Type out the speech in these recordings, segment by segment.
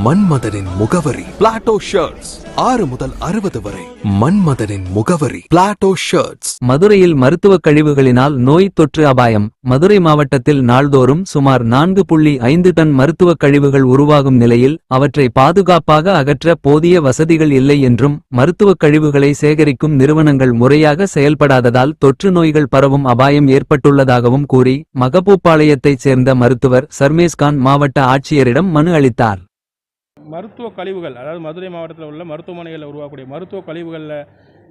மன்மதனின் முகவரி Plato shirts 6 முதல் 60 வரை. மன்மதனின் முகவரி பிளாட்டோ ஷர்ட்ஸ். மதுரையில் மருத்துவக் கழிவுகளினால் நோய் தொற்று அபாயம். மதுரை மாவட்டத்தில் நாள்தோறும் சுமார் 4.5 டன் மருத்துவக் கழிவுகள் உருவாகும் நிலையில் அவற்றை பாதுகாப்பாக அகற்ற போதிய வசதிகள் இல்லை என்றும் மருத்துவக் கழிவுகளை சேகரிக்கும் நிறுவனங்கள் முறையாக செயல்படாததால் தொற்று நோய்கள் பரவும் அபாயம் ஏற்பட்டுள்ளதாகவும் கூறி மகபூபாளையத்தைச் சேர்ந்த மருத்துவர் சர்மேஸ்கான் மாவட்ட ஆட்சியரிடம் மனு அளித்தார். மருத்துவ கழிவுகள், அதாவது மதுரை மாவட்டத்தில் உள்ள மருத்துவமனைகளில் உருவாக்கக்கூடிய மருத்துவ கழிவுகளில்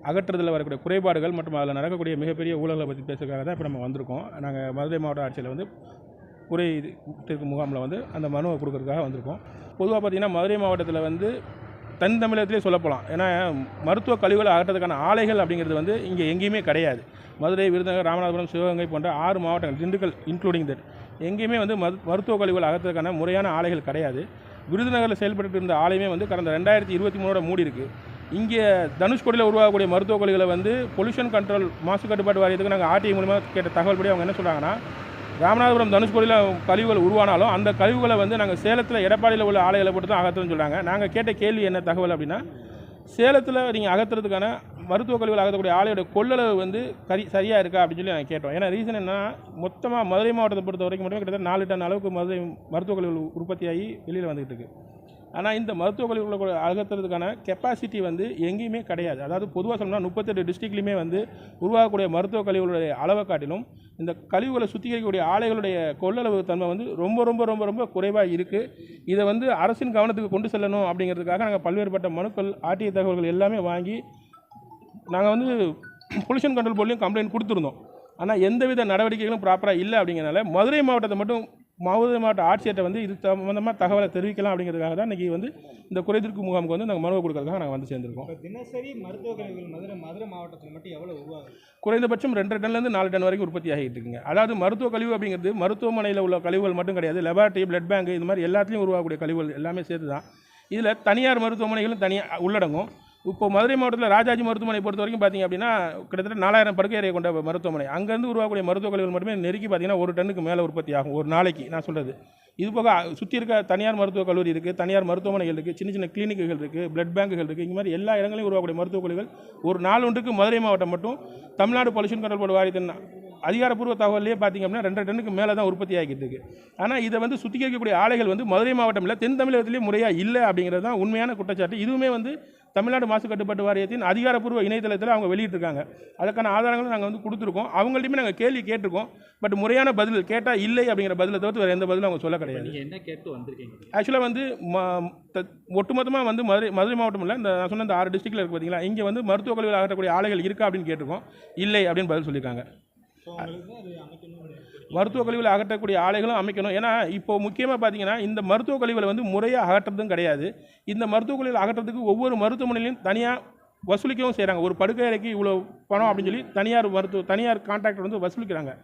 அகற்றுறதில் வரக்கூடிய குறைபாடுகள் மற்றும் அதில் நடக்கக்கூடிய மிகப்பெரிய ஊழல்களை பற்றி பேசுறதுக்காக தான் இப்போ நம்ம வந்திருக்கோம். நாங்கள் மதுரை மாவட்ட ஆட்சியில் குறை தீர்க்கும் முகாமில் அந்த மனுவை கொடுக்கறதுக்காக வந்திருக்கோம். பொதுவாக பார்த்திங்கன்னா மதுரை மாவட்டத்தில் தன் தமிழகத்திலே சொல்லப்போகலாம். ஏன்னா மருத்துவ கழிவுகளை அகற்றதுக்கான ஆலைகள் அப்படிங்கிறது இங்கே எங்கேயுமே கிடையாது. மதுரை, விருதுநகர், ராமநாதபுரம், சிவகங்கை போன்ற 6 மாவட்டங்கள், திண்டுக்கல் இன்க்ளூடிங் தட், எங்கேயுமே மருத்துவ கழிவுகள் அகற்றதுக்கான முறையான ஆலைகள் கிடையாது. விருதுநகரில் செயல்பட்டு இருந்த ஆலையுமே கடந்த 2023 மூடி இருக்குது. இங்கே தனுஷ்கோடியில் உருவாகக்கூடிய மருத்துவ கழிவுகளை பொல்யூஷன் கண்ட்ரோல் மாசு கட்டுப்பாட்டு வாரியத்துக்கு நாங்கள் ஆர்டிஐ மூலமாக கேட்ட தகவல் படி அவங்க என்ன சொல்கிறாங்கன்னா, ராமநாதபுரம் தனுஷ்கோடியில் கழிவுகள் உருவானாலும் அந்த கழிவுகளை நாங்கள் சேலத்தில் எடப்பாடியில் உள்ள ஆலைகளை போட்டு தான் அகற்றுன்னு சொல்கிறாங்க. நாங்கள் கேட்ட கேள்வி என்ன தகவல் அப்படின்னா, சேலத்தில் நீங்கள் அகற்றுறதுக்கான மருத்துவ கழிவுகள் அகற்றக்கூடிய ஆலையோட கொள்ளளவு சரியாக இருக்கா அப்படின்னு சொல்லி நாங்கள் கேட்டோம். ஏன்னா ரீசன் என்ன, மொத்தமாக மதுரை மாவட்டத்தை பொறுத்த வரைக்கும் மட்டுமே கிட்டத்தட்ட 4 டன் அளவுக்கு மருத்துவ கழிவுகள் உற்பத்தியாகி வெளியில் வந்துகிட்டு இருக்குது. ஆனால் இந்த மருத்துவ கழிவுகளை அகற்றுறதுக்கான கெப்பாசிட்டி எங்கேயுமே கிடையாது. அதாவது பொதுவாக சொல்லணும்னா 38 டிஸ்ட்ரிக்ட்லையுமே உருவாகக்கூடிய மருத்துவ கழிவுகளுடைய அளவை காட்டிலும் இந்த கழிவுகளை சுத்திகரிக்கக்கூடிய ஆலைகளுடைய கொள்ளளவு தன்மை ரொம்ப ரொம்ப ரொம்ப ரொம்ப குறைவாக இருக்குது. இதை அரசின் கவனத்துக்கு கொண்டு செல்லணும் அப்படிங்கிறதுக்காக நாங்கள் பல்வேறுபட்ட மனுக்கள், ஆர்டிஐ தகவல்கள் எல்லாமே வாங்கி நாங்கள் பொல்யூஷன் கண்ட்ரோல் போர்ட்லையும் கம்ப்ளைண்ட் கொடுத்துருந்தோம். ஆனால் எந்தவித நடவடிக்கைகளும் ப்ராப்பராக இல்லை. அப்படிங்கிறனால மதுரை மாவட்ட ஆட்சியர்கிட்ட இது சம்பந்தமாக தகவலை தெரிவிக்கலாம் அப்படிங்கிறதுக்காக தான் இன்றைக்கி இந்த குறைதீர்க்கும் முகாமுக்கு நாங்கள் மனுவை கொடுக்கறதுக்காக நாங்கள் சேர்ந்துருக்கோம். தினசரி மருத்துவ கழிவுகள் மதுரை மாவட்டத்தில் மட்டும் எவ்வளோ உருவாகும்? குறைந்தபட்சம் 2 டன்லேருந்து 4 டன் வரைக்கும் உற்பத்தி ஆகிட்டு இருக்குங்க. அதாவது மருத்துவ கழிவு அப்படிங்கிறது மருத்துவமனையில் உள்ள கழிவுகள் மட்டும் கிடையாது. லெபார்ட்டரி, பிளட் பேங்க், இந்த மாதிரி எல்லாத்துலேயும் உருவாகக்கூடிய கழிவுகள் எல்லாமே சேர்த்து தான். இதில் தனியார் மருத்துவமனைகளும் தனியாக உள்ளடங்கும். இப்போ மதுரை மாவட்டத்தில் ராஜாஜி மருத்துவமனை பொறுத்த வரைக்கும் பார்த்திங்க அப்படின்னா கிட்டத்தட்ட 4000 படுக்கை அறையை கொண்ட மருத்துவமனை. அங்கேருந்து உருவாகக்கூடிய மருத்துவ கழிவுகள் மட்டுமே நெருக்கி பார்த்திங்கன்னா 1 டன்னுக்கு மேலே உற்பத்தி ஆகும் ஒரு நாளைக்கு. நான் சொல்கிறது இது போக சுற்றி இருக்க தனியார் மருத்துவக் கல்லூரி இருக்குது, தனியார் மருத்துவமனைகள் இருக்குது, சின்ன சின்ன கிளினிக்குகள் இருக்குது, பிளட் பேங்குகள் இருக்குது. இந்த மாதிரி எல்லா இடங்களையும் உருவாகக்கூடிய மருத்துவக் கழிவுகள் ஒரு நாள் ஒன்றுக்கு மதுரை மாவட்டம் மட்டும் தமிழ்நாடு பொல்யூஷன் கண்ட்ரோல் போர்டு வாரியத்தின் அதிகாரப்பூர்வ தகவலே பார்த்திங்க அப்படின்னா 2 டன்னுக்கு மேலே தான் உற்பத்தி ஆகிட்டு இருக்குது. ஆனால் இதை சுத்திகரிக்கக்கூடிய ஆலைகள் மதுரை மாவட்டம் இல்லை, தென் தமிழகத்திலேயே முறையாக இல்லை அப்படிங்கிறது தான் உண்மையான குற்றச்சாட்டு. இதுவுமே தமிழ்நாடு மாசு கட்டுப்பாட்டு வாரியத்தின் அதிகாரப்பூர்வ இணையதளத்தில் அவங்க வெளியிட்டிருக்காங்க. அதுக்கான ஆதாரங்களும் நாங்கள் கொடுத்துருக்கோம். அவங்கள்ட்டையுமே நாங்கள் கேள்வி கேட்டிருக்கோம். பட் முறையான பதில் கேட்டால் இல்லை அப்படிங்கிற பதிலை தவிர்த்து வேறு எந்த பதிலும் அவங்க சொல்ல கிடையாது. என்ன கேட்டு வந்திருக்கீங்க? ஆக்சுவலாக ஒட்டுமொத்தமாக மதுரை மாவட்டம் இல்லை, இந்த நான் சொன்ன இந்த 6 டிஸ்ட்ரிக்டில் இருக்குது பார்த்தீங்களா, இங்கே மருத்துவ கழிவுகள் அகற்றக்கூடிய ஆலைகள் இருக்கா அப்படின்னு கேட்டிருக்கோம். இல்லை அப்படின்னு பதில் சொல்லியிருக்காங்க. மருத்துவ கழிவுகளை அகற்றக்கூடிய ஆலைகளும் அமைக்கணும். ஏன்னா இப்போ முக்கியமாக பார்த்தீங்கன்னா இந்த மருத்துவ கழிவுகளை முறையாக அகற்றுறதும் கிடையாது. இந்த மருத்துவ கழிவுகளை அகற்றத்துக்கு ஒவ்வொரு மருத்துவமனையிலையும் தனியாக வசூலிக்கவும் செய்கிறாங்க. ஒரு படுக்கை அறைக்கு இவ்வளோ பணம் அப்படின்னு சொல்லி தனியார் கான்ட்ராக்டர் வசூலிக்கிறாங்க.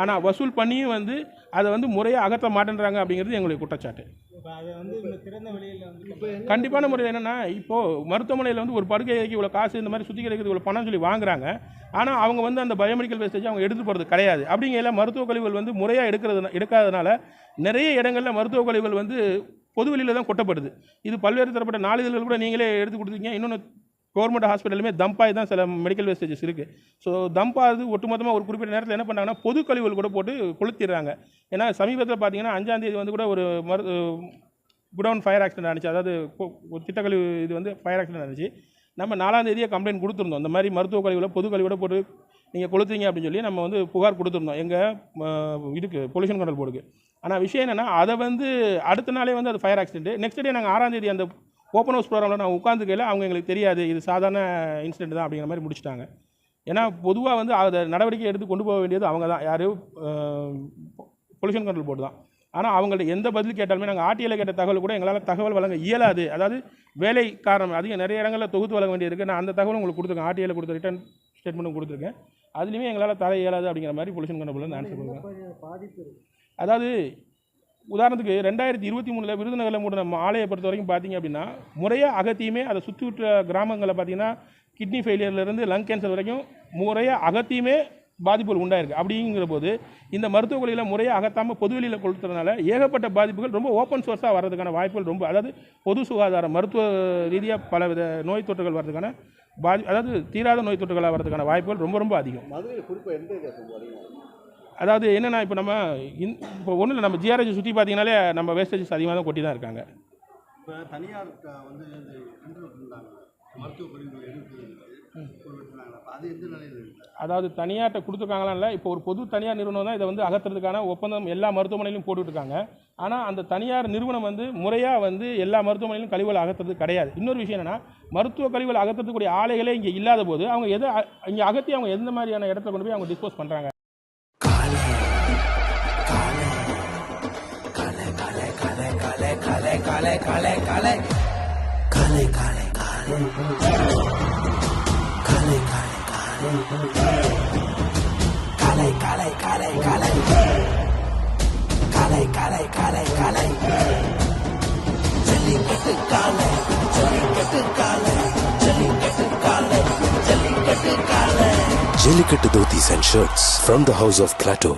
ஆனால் வசூல் பண்ணியும் அதை முறையாக அகற்ற மாட்டேன்றாங்க அப்படிங்கிறது எங்களுடைய குற்றச்சாட்டு. கண்டிப்பான முறையில் என்னென்னா, இப்போது மருத்துவமனையில் ஒரு படுக்கை அறைக்கு இவ்வளோ காசு, இந்த மாதிரி சுத்திகரிக்கிறது இவ்வளோ பணம் சொல்லி வாங்குறாங்க. ஆனால் அவங்க அந்த பயோமெடிக்கல் வேஸ்டேஜ் அவங்க எடுத்து போகிறது கிடையாது. அப்படிங்கிற மருத்துவ கழிவுகள் முறையாக எடுக்காதனால நிறைய இடங்களில் மருத்துவ கழிவுகள் பொதுவெளியில் தான் கொட்டப்படுது. இது பல்வேறு தரப்பட்ட நாளிதழ்கள் கூட நீங்களே எடுத்து கொடுத்துருக்கீங்க. இன்னொன்று கவர்மெண்ட் ஹாஸ்பிட்டலுமே தம்பாய் தான் சில மெடிக்கல் வேஸ்டேஜஸ் இருக்குது. ஸோ தம்பாது ஒட்டுமொத்தமாக ஒரு குறிப்பிட்ட நேரத்தில் என்ன பண்ணாங்கன்னா பொது கழிவுகள் கூட போட்டு கொளுத்திடுறாங்க. ஏன்னா சமீபத்தில் பார்த்தீங்கன்னா 5ஆம் தேதி கூட ஒரு குடவுன் ஃபயர் ஆக்சிடென்ட் ஆனிச்சு. அதாவது ஒரு திட்டக்கழிவு இது ஃபயர் ஆக்சிடென்ட் ஆனிச்சு. நம்ம 4ஆம் தேதியே கம்ப்ளைண்ட் கொடுத்துருந்தோம். இந்த மாதிரி மருத்துவ கழிவுகளை பொது கழிவோட போட்டு நீங்கள் கொளுத்துறீங்க அப்படின்னு சொல்லி நம்ம புகார் கொடுத்துருந்தோம் எங்கள் இதுக்கு பொல்யூஷன் கண்ட்ரோல் போர்டுக்கு. ஆனால் விஷயம் என்னென்னா, அதை அடுத்த நாளே அது ஃபயர் ஆக்சிடென்ட். நெக்ஸ்ட் டே நாங்கள் 6ஆம் தேதி அந்த ஓப்பன் ஹவுஸ் ப்ரோக்ராமில் நான் உட்காந்துக்கையில் அவங்க எங்களுக்கு தெரியாது, இது சாதாரண இன்சிடென்ட் தான் அப்படிங்கிற மாதிரி முடிச்சிட்டாங்க. ஏன்னா பொதுவாக அதை நடவடிக்கை எடுத்து கொண்டு போக வேண்டியது அவங்க தான், யார் பொல்யூஷன் கண்ட்ரோல் போர்டு தான். ஆனால் அவங்கள்ட்ட எந்த பதில் கேட்டாலுமே நாங்கள் ஆர்டிஐயில் கேட்ட தகவல் கூட எங்களால் தகவல் வழங்க இயலாது. அதாவது வேலை காரணம் அதிகம் நிறைய இடங்களில் தொகுத்து வழங்க வேண்டியிருக்கு. நான் அந்த தகவல் உங்களுக்கு கொடுத்துருக்கேன், ஆர்டிஐயில் கொடுத்த ரிட்டர்ன் ஸ்டேட்மெண்ட்டும் கொடுத்துருக்கேன். அதுலேயுமே எங்களால் தர இயலாது அப்படிங்கிற மாதிரி பொல்யூஷன் கண்ட்ரோல் போர்டில் ஆன்சர் கொடுங்க. அதாவது உதாரணத்துக்கு 2023 விருதுநகரில் மூடின ஆலையை பொறுத்த வரைக்கும் பார்த்தீங்க அப்படின்னா முறையாக அகத்தியுமே அதை சுற்றி விட்ட கிராமங்களில் பார்த்தீங்கன்னா கிட்னி ஃபெயிலியர்லேருந்து லங் கேன்சர் வரைக்கும் முறையாக அகத்தியுமே பாதிப்புகள் உண்டாயிருக்கு. அப்படிங்கிற போது இந்த மருத்துவக் கழிவுகளை முறையாக அகற்றாமல் பொதுவெளியில் கொளுத்துறதுனால ஏகப்பட்ட பாதிப்புகள் ரொம்ப ஓப்பன் சோர்ஸாக வர்றதுக்கான வாய்ப்புகள் ரொம்ப, அதாவது பொது சுகாதாரம் மருத்துவ ரீதியாக பலவித நோய் தொற்றுகள் வர்றதுக்கான அதாவது தீராத நோய் தொற்றுகளாக வர்றதுக்கான வாய்ப்புகள் ரொம்ப ரொம்ப அதிகம். மதுரையில் குறிப்பாக எந்த அதிகம்? அதாவது என்னென்னா இப்போ நம்ம இப்போ ஒன்றும் இல்லை, நம்ம ஜிஆர்ஹெச் சுற்றி பார்த்தீங்கன்னாலே நம்ம வேஸ்டேஜஸ் அதிகமாக தான் கொட்டி தான் இருக்காங்க. இப்போ தனியார் வந்து மருத்துவ கழிவுகள் எடுத்து அது எந்த நிலையில் இருக்குது? அதாவது தனியார்கிட்ட கொடுத்துருக்காங்களா இல்லை, இப்போ ஒரு பொது தனியார் நிறுவனம் தான் இதை வந்து அகற்றுறதுக்கான ஒப்பந்தம் எல்லா மருத்துவமனையிலும் போட்டுட்ருக்காங்க. ஆனால் அந்த தனியார் நிறுவனம் வந்து முறையாக வந்து எல்லா மருத்துவமனையிலும் கழிவுகளை அகற்றுறது கிடையாது. இன்னொரு விஷயம் என்னென்னா, மருத்துவ கழிவுகளை அகற்றக்கூடிய ஆலைகளே இங்கே இல்லாத போது அவங்க எதை இங்கே அகற்றி அவங்க எந்த மாதிரியான இடத்துல கொண்டு போய் அவங்க டிஸ்போஸ் பண்ணுறாங்க. Jellicate Dhotis and shirts from the house of Plateau.